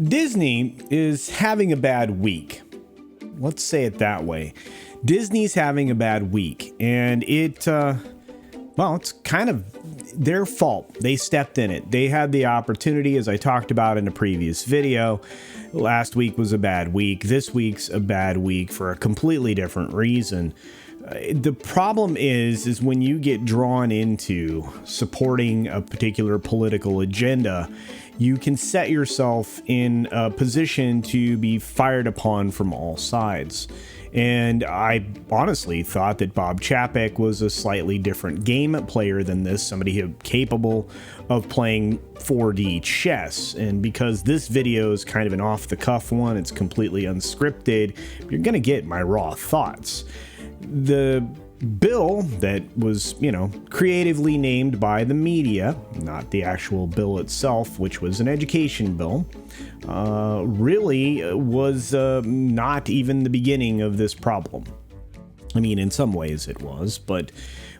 Disney is having a bad week. Let's say it that way. Disney's having a bad week, and it's kind of their fault. They stepped in it. They had the opportunity, as I talked about in a previous video. Last week was a bad week. This week's a bad week for a completely different reason. The problem is when you get drawn into supporting a particular political agenda, you can set yourself in a position to be fired upon from all sides. And I honestly thought that Bob Chapek was a slightly different game player than this, somebody capable of playing 4D chess. And because this video is kind of an off-the-cuff one, it's completely unscripted, you're going to get my raw thoughts. The bill that was, creatively named by the media, not the actual bill itself, which was an education bill, really was not even the beginning of this problem. I mean, in some ways it was, but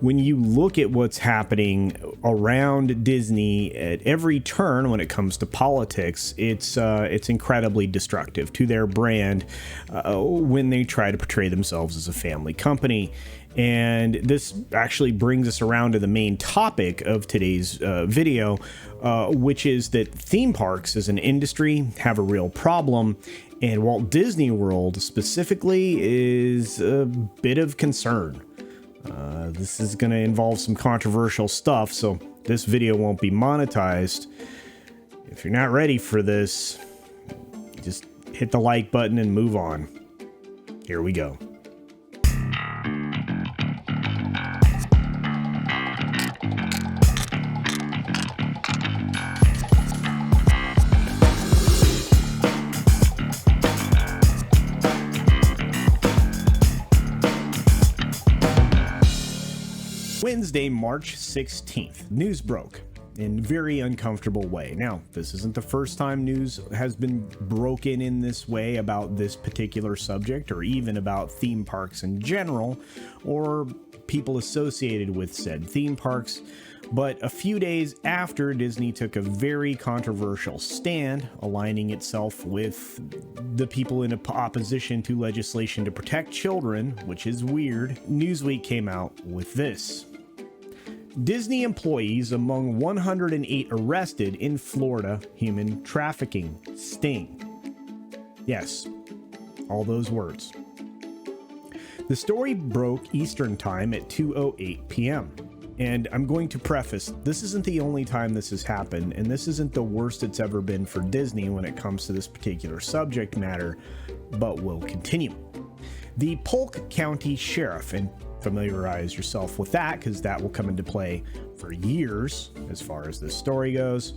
when you look at what's happening around Disney at every turn when it comes to politics, it's incredibly destructive to their brand when they try to portray themselves as a family company. And this actually brings us around to the main topic of today's video, which is that theme parks as an industry have a real problem, and Walt Disney World specifically is a bit of concern. This is going to involve some controversial stuff, so this video won't be monetized. If you're not ready for this, just hit the like button and move on. Here we go. Wednesday, March 16th, news broke in a very uncomfortable way. Now, this isn't the first time news has been broken in this way about this particular subject, or even about theme parks in general, or people associated with said theme parks. But a few days after Disney took a very controversial stand, aligning itself with the people in opposition to legislation to protect children, which is weird, Newsweek came out with this. Disney employees among 108 arrested in Florida human trafficking sting. Yes, all those words. The story broke Eastern Time at 2:08 p.m. And I'm going to preface, this isn't the only time this has happened, and this isn't the worst it's ever been for Disney when it comes to this particular subject matter, but we'll continue. The Polk County Sheriff, and familiarize yourself with that because that will come into play for years as far as this story goes,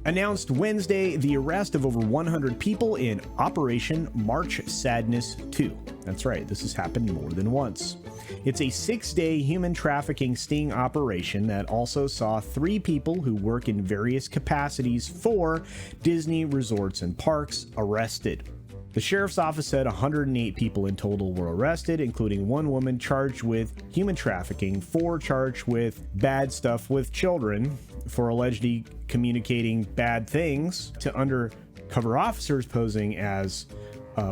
announced Wednesday the arrest of over 100 people in Operation March Sadness 2. That's right, this has happened more than once. It's a 6-day human trafficking sting operation that also saw 3 people who work in various capacities for Disney resorts and parks arrested. The sheriff's office said 108 people in total were arrested, including 1 woman charged with human trafficking, 4 charged with bad stuff with children for allegedly communicating bad things to undercover officers posing as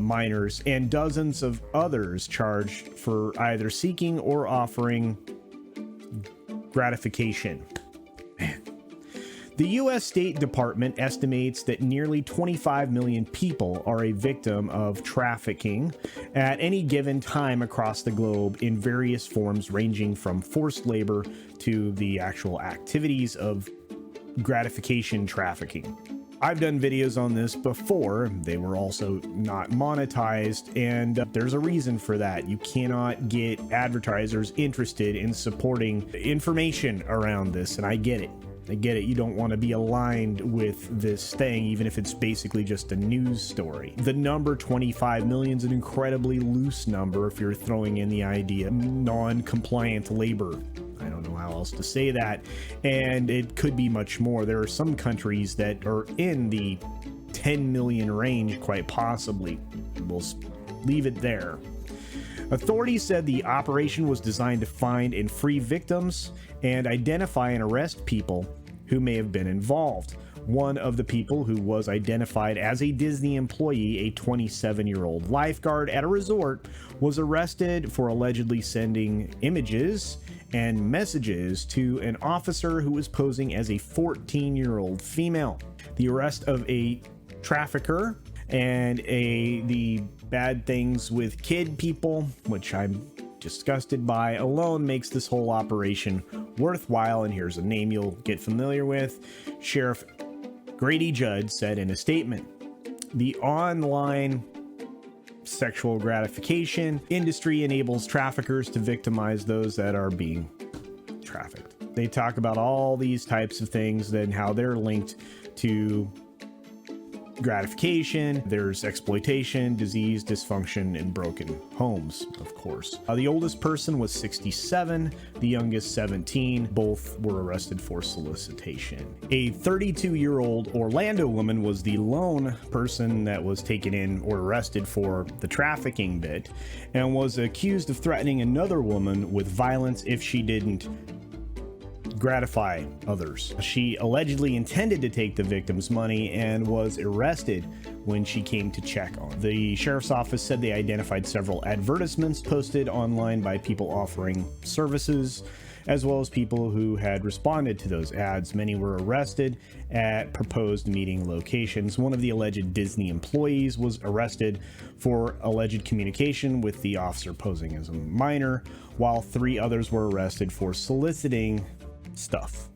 minors, and dozens of others charged for either seeking or offering gratification. Man. The U.S. State Department estimates that nearly 25 million people are a victim of trafficking at any given time across the globe in various forms, ranging from forced labor to the actual activities of gratification trafficking. I've done videos on this before. They were also not monetized, and there's a reason for that. You cannot get advertisers interested in supporting information around this, and I get it. You don't want to be aligned with this thing, even if it's basically just a news story. The number 25 million is an incredibly loose number if you're throwing in the idea of non-compliant labor. I don't know how else to say that. And it could be much more. There are some countries that are in the 10 million range, quite possibly. We'll leave it there. Authorities said the operation was designed to find and free victims and identify and arrest people who may have been involved. One of the people who was identified as a Disney employee, a 27-year-old lifeguard at a resort, was arrested for allegedly sending images and messages to an officer who was posing as a 14-year-old female. The arrest of a trafficker and the bad things with kid people, which I'm disgusted by, alone makes this whole operation worthwhile. And here's a name you'll get familiar with. Sheriff Grady Judd said in a statement, "The online sexual gratification industry enables traffickers to victimize those that are being trafficked." They talk about all these types of things and how they're linked to gratification. There's exploitation, disease, dysfunction, and broken homes, of course. The oldest person was 67, the youngest 17. Both were arrested for solicitation. A 32-year-old Orlando woman was the lone person that was taken in or arrested for the trafficking bit, and was accused of threatening another woman with violence if she didn't gratify others. She allegedly intended to take the victim's money and was arrested when she came to check on. The sheriff's office said they identified several advertisements posted online by people offering services, as well as people who had responded to those ads. Many were arrested at proposed meeting locations. One of the alleged Disney employees was arrested for alleged communication with the officer posing as a minor, while 3 others were arrested for soliciting stuff,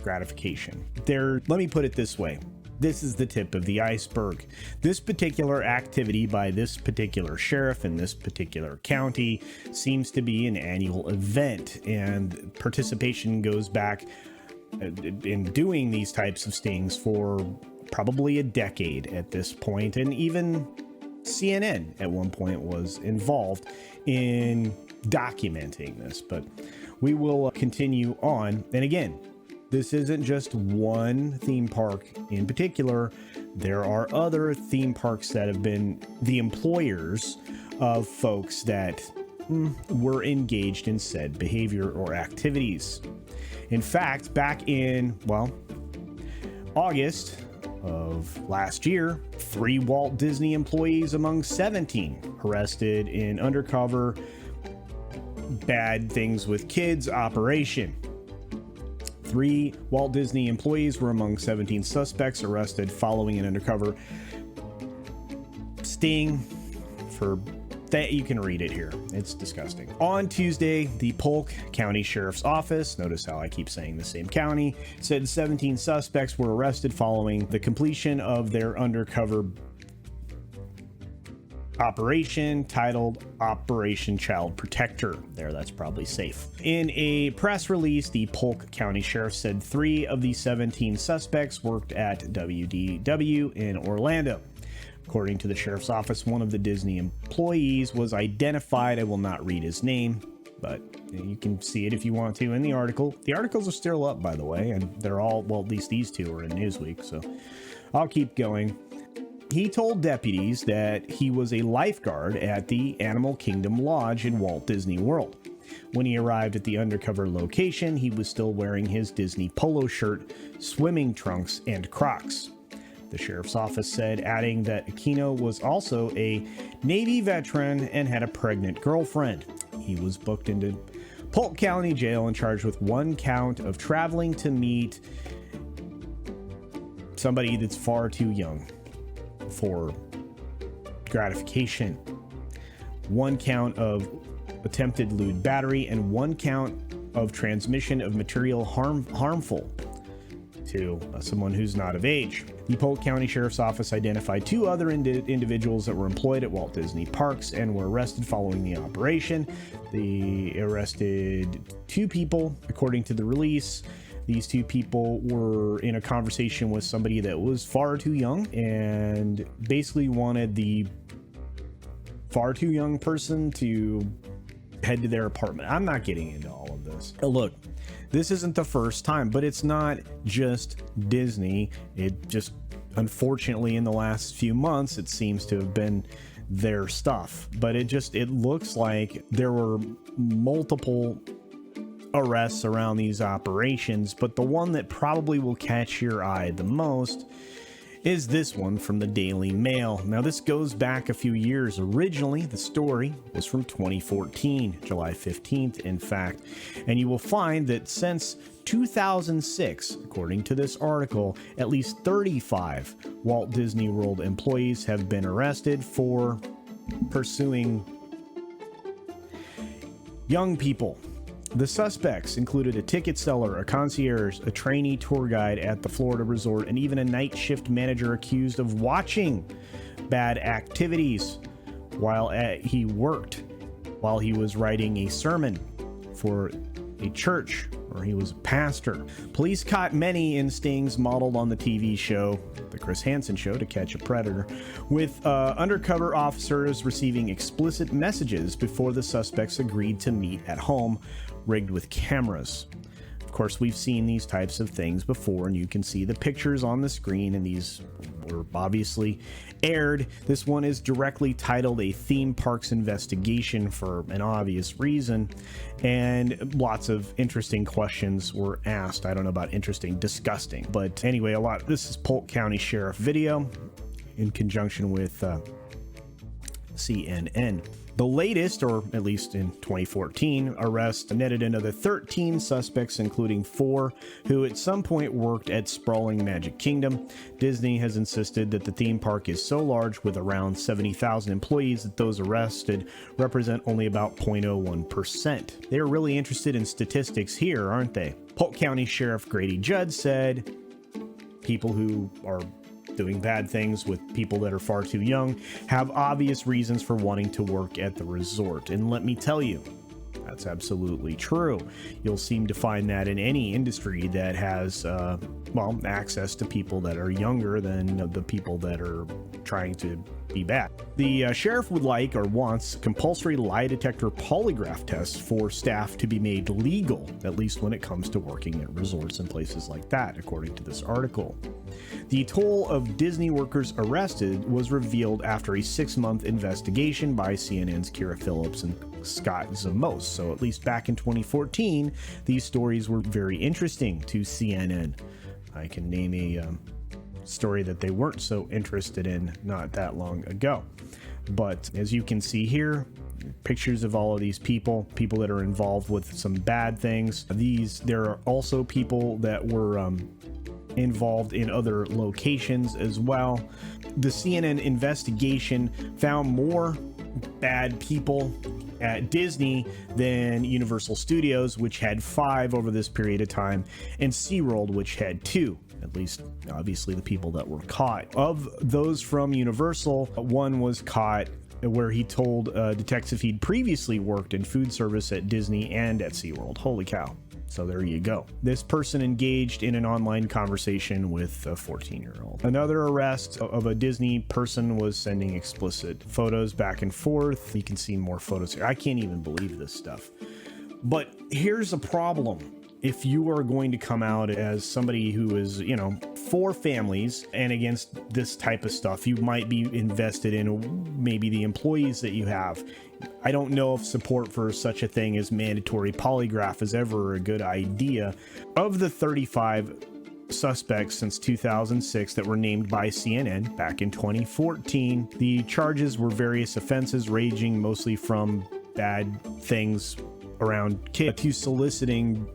gratification. Let me put it this way. This is the tip of the iceberg. This particular activity by this particular sheriff in this particular county seems to be an annual event, and participation goes back in doing these types of stings for probably a decade at this point, and even CNN at one point was involved in documenting this. But we will continue on. And again, this isn't just one theme park in particular. There are other theme parks that have been the employers of folks that were engaged in said behavior or activities. In fact, back in, August of last year, 3 Walt Disney employees among 17 arrested in undercover bad things with kids operation. 3 Walt Disney employees were among 17 suspects arrested following an undercover sting for that. You can read it here. It's disgusting. On Tuesday, the Polk County Sheriff's Office, notice how I keep saying the same county, said 17 suspects were arrested following the completion of their undercover operation titled Operation Child Protector. That's probably safe. In a press release, the Polk County Sheriff said 3 of the 17 suspects worked at WDW in Orlando. According to the sheriff's office, one of the Disney employees was identified. I will not read his name, but you can see it if you want to in the article. The articles are still up, by the way, and they're all, at least these 2 are in Newsweek, so I'll keep going. He told deputies that he was a lifeguard at the Animal Kingdom Lodge in Walt Disney World. When he arrived at the undercover location, he was still wearing his Disney polo shirt, swimming trunks, and Crocs. The sheriff's office said, adding that Aquino was also a Navy veteran and had a pregnant girlfriend. He was booked into Polk County Jail and charged with 1 count of traveling to meet somebody that's far too young for gratification, 1 count of attempted lewd battery, and 1 count of transmission of material harmful to someone who's not of age. The Polk County Sheriff's Office identified 2 other individuals that were employed at Walt Disney Parks and were arrested following the operation. They arrested 2 people, according to the release. These 2 people were in a conversation with somebody that was far too young and basically wanted the far too young person to head to their apartment. I'm not getting into all of this. Look, this isn't the first time, but it's not just Disney. It just, unfortunately, in the last few months, it seems to have been their stuff. But it looks like there were multiple arrests around these operations, but the one that probably will catch your eye the most is this one from the Daily Mail. Now, this goes back a few years. Originally, the story was from 2014, July 15th, in fact. And you will find that since 2006, according to this article, at least 35 Walt Disney World employees have been arrested for pursuing young people. The suspects included a ticket seller, a concierge, a trainee tour guide at the Florida resort, and even a night shift manager accused of watching bad activities while he worked, while he was writing a sermon for a church, or he was a pastor. Police caught many in stings modeled on the TV show, The Chris Hansen Show, To Catch a Predator, with undercover officers receiving explicit messages before the suspects agreed to meet at home, rigged with cameras. Of course, we've seen these types of things before, and you can see the pictures on the screen, and these were obviously aired. This one is directly titled A Theme Parks Investigation for an obvious reason, and lots of interesting questions were asked. I don't know about interesting, disgusting, but anyway, this is Polk County Sheriff video in conjunction with CNN. The latest, or at least in 2014, arrest netted another 13 suspects, including 4 who at some point worked at sprawling Magic Kingdom. Disney has insisted that the theme park is so large, with around 70,000 employees, that those arrested represent only about 0.01%. They're really interested in statistics here, aren't they? Polk County Sheriff Grady Judd said people who are doing bad things with people that are far too young have obvious reasons for wanting to work at the resort. And let me tell you, that's absolutely true. You'll seem to find that in any industry that has, access to people that are younger than the people that are trying to be bad. The sheriff would like, or wants, compulsory lie detector polygraph tests for staff to be made legal, at least when it comes to working at resorts and places like that, according to this article. The toll of Disney workers arrested was revealed after a 6-month investigation by CNN's Kira Phillips and Scott Zamos. So at least back in 2014, these stories were very interesting to CNN. I can name a story that they weren't so interested in not that long ago. But as you can see here, pictures of all of these people that are involved with some bad things. There are also people that were involved in other locations as well. The CNN investigation found more bad people at Disney than Universal Studios, which had 5 over this period of time, and SeaWorld, which had 2. At least, obviously, the people that were caught. Of those from Universal, one was caught where he told detectives he'd previously worked in food service at Disney and at SeaWorld. Holy cow. So there you go. This person engaged in an online conversation with a 14-year-old. Another arrest of a Disney person was sending explicit photos back and forth. You can see more photos here. I can't even believe this stuff. But here's a problem. If you are going to come out as somebody who is, for families and against this type of stuff, you might be invested in maybe the employees that you have. I don't know if support for such a thing as mandatory polygraph is ever a good idea. Of the 35 suspects since 2006 that were named by CNN back in 2014, the charges were various offenses ranging mostly from bad things around kids to soliciting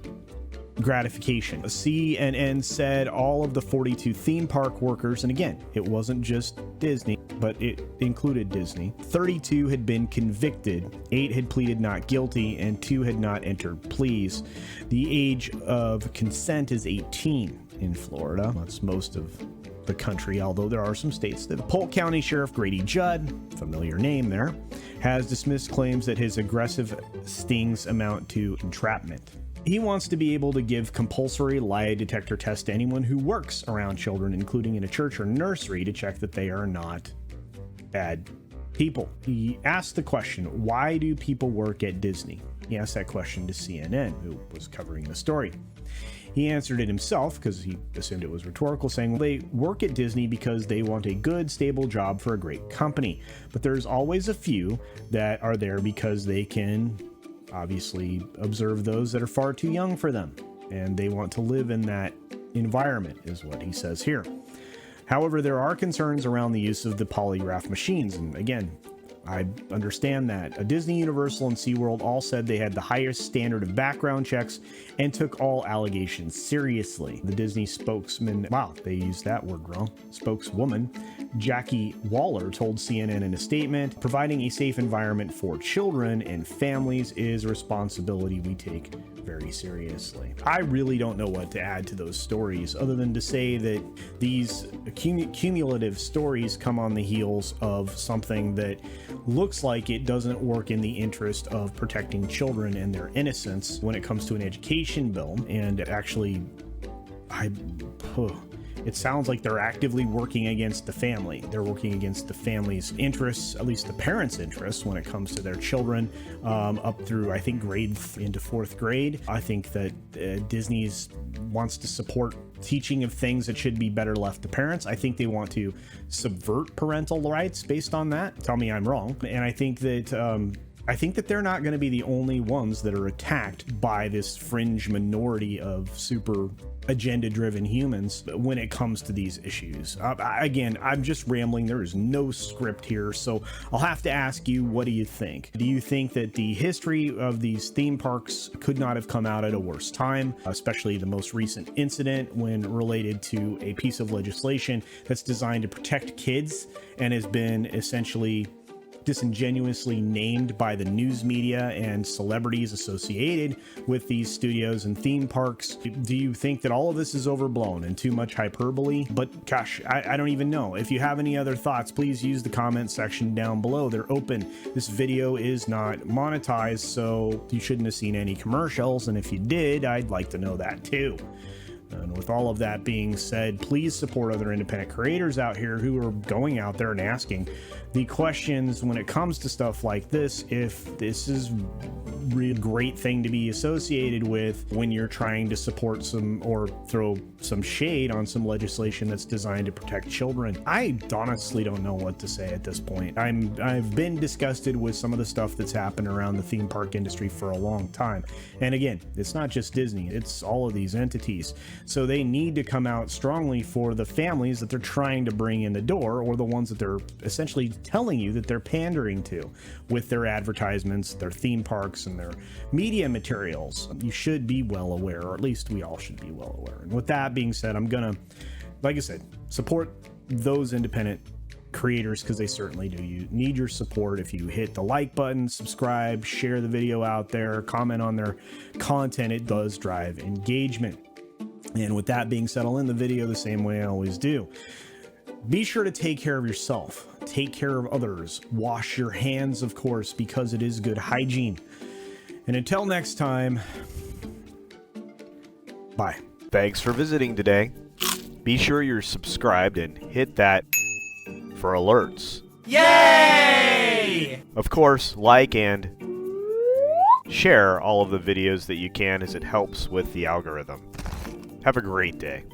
gratification. CNN said all of the 42 theme park workers, and again, it wasn't just Disney, but it included Disney, 32 had been convicted, 8 had pleaded not guilty, and 2 had not entered pleas. The age of consent is 18 in Florida. That's most of the country, although there are some states that. Polk County Sheriff Grady Judd, familiar name there, has dismissed claims that his aggressive stings amount to entrapment. He wants to be able to give compulsory lie detector tests to anyone who works around children, including in a church or nursery, to check that they are not bad people. He asked the question, why do people work at Disney? He asked that question to CNN, who was covering the story. He answered it himself because he assumed it was rhetorical, saying, well, they work at Disney because they want a good, stable job for a great company. But there's always a few that are there because they can obviously observe those that are far too young for them, and they want to live in that environment, is what he says here. However, there are concerns around the use of the polygraph machines, and again, I understand that. Disney, Universal, and SeaWorld all said they had the highest standard of background checks and took all allegations seriously. The Disney spokesman, wow, they used that word wrong, spokeswoman, Jackie Waller told CNN in a statement, providing a safe environment for children and families is a responsibility we take very seriously. I really don't know what to add to those stories other than to say that these cumulative stories come on the heels of something that looks like it doesn't work in the interest of protecting children and their innocence when it comes to an education bill. And actually, it sounds like they're actively working against the family. They're working against the family's interests, at least the parents' interests, when it comes to their children, up through, I think, into fourth grade. I think that Disney wants to support teaching of things that should be better left to parents. I think they want to subvert parental rights based on that. Tell me I'm wrong. And I think that they're not going to be the only ones that are attacked by this fringe minority of super agenda-driven humans when it comes to these issues. Again, I'm just rambling. There is no script here, so I'll have to ask you, what do you think? Do you think that the history of these theme parks could not have come out at a worse time, especially the most recent incident when related to a piece of legislation that's designed to protect kids and has been essentially disingenuously named by the news media and celebrities associated with these studios and theme parks? Do you think that all of this is overblown and too much hyperbole? But gosh, I don't even know. If you have any other thoughts, please use the comment section down below. They're open. This video is not monetized, so you shouldn't have seen any commercials. And if you did, I'd like to know that too. And with all of that being said, please support other independent creators out here who are going out there and asking the questions when it comes to stuff like this, if this is really great thing to be associated with when you're trying to support some or throw some shade on some legislation that's designed to protect children. I honestly don't know what to say at this point. I've been disgusted with some of the stuff that's happened around the theme park industry for a long time. And again, it's not just Disney, it's all of these entities. So they need to come out strongly for the families that they're trying to bring in the door, or the ones that they're essentially telling you that they're pandering to with their advertisements, their theme parks, and their media materials. You should be well aware, or at least we all should be well aware. And with that being said, I'm gonna, like I said, support those independent creators because they certainly do. You need your support. If you hit the like button, subscribe, share the video out there, comment on their content, it does drive engagement. And with that being said, I'll end the video the same way I always do. Be sure to take care of yourself, take care of others, wash your hands, of course, because it is good hygiene. And until next time, bye. Thanks for visiting today. Be sure you're subscribed and hit that for alerts. Yay! Of course, like and share all of the videos that you can, as it helps with the algorithm. Have a great day.